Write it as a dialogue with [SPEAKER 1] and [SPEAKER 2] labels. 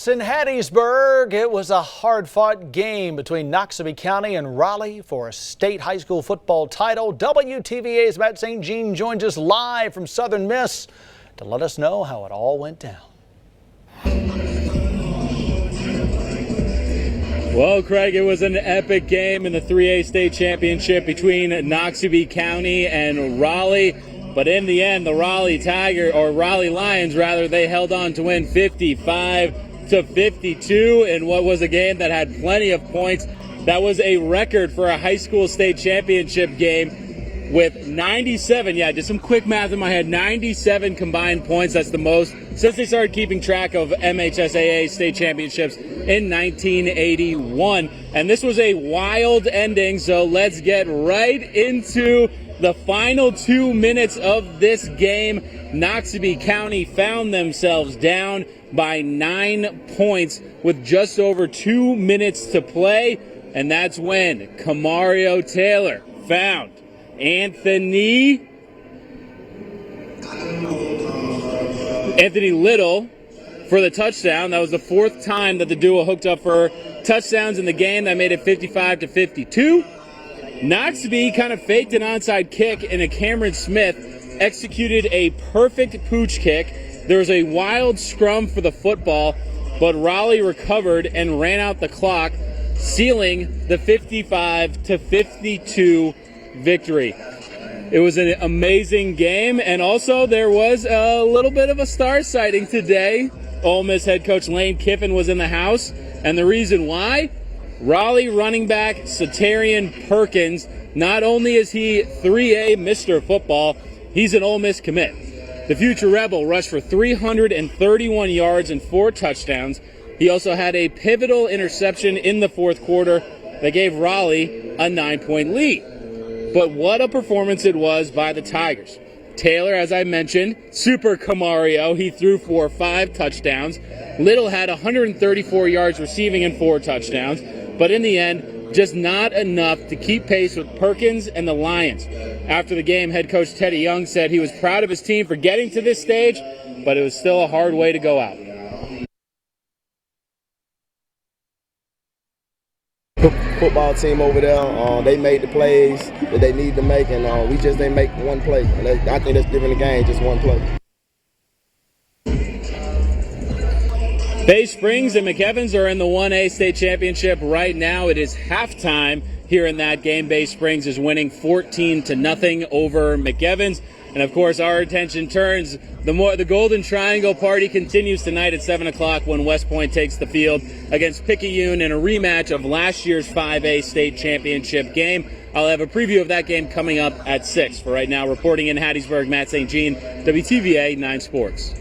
[SPEAKER 1] In Hattiesburg, it was a hard-fought game between Noxubee County and Raleigh for a state high school football title. WTVA's Matt St. Jean joins us live from Southern Miss to let us know how it all went down.
[SPEAKER 2] Well, Craig, it was an epic game in the 3A state championship between Noxubee County and Raleigh. But in the end, the Raleigh Lions, they held on to win 55-52 in what was a game that had plenty of points. That was a record for a high school state championship game with 97. Yeah, just some quick math in my head. 97 combined points. That's the most since they started keeping track of MHSAA state championships in 1981. And this was a wild ending, so let's get right into the final 2 minutes of this game. Noxubee County found themselves down by 9 points with just over 2 minutes to play, and that's when Camario Taylor found Anthony Little for the touchdown. That was the fourth time that the duo hooked up for touchdowns in the game. That made it 55-52. Noxubee kind of faked an onside kick, and a Cameron Smith executed a perfect pooch kick. There was a wild scrum for the football, but Raleigh recovered and ran out the clock, sealing the 55-52 victory. It was an amazing game, and also there was a little bit of a star sighting today. Ole Miss head coach Lane Kiffin was in the house, and the reason why? Raleigh running back Satarian Perkins. Not only is he 3A Mr. Football, he's an Ole Miss commit. The future Rebel rushed for 331 yards and 4 touchdowns. He also had a pivotal interception in the fourth quarter that gave Raleigh a 9-point lead. But what a performance it was by the Tigers. Taylor, as I mentioned, Super Camario, he threw for 5 touchdowns. Little had 134 yards receiving and 4 touchdowns. But in the end, just not enough to keep pace with Perkins and the Lions. After the game, head coach Teddy Young said he was proud of his team for getting to this stage, but it was still a hard way to go out.
[SPEAKER 3] Football team over there, they made the plays that they need to make, and we just didn't make one play. And I think that's different in the game, just one play.
[SPEAKER 2] Bay Springs and McEvans are in the 1A state championship right now. It is halftime here in that game. Bay Springs is winning 14-0 over McEvans. And of course, our attention turns. The Golden Triangle party continues tonight at 7 o'clock when West Point takes the field against Picayune in a rematch of last year's 5A state championship game. I'll have a preview of that game coming up at 6. For right now, reporting in Hattiesburg, Matt St. Jean, WTVA 9 Sports.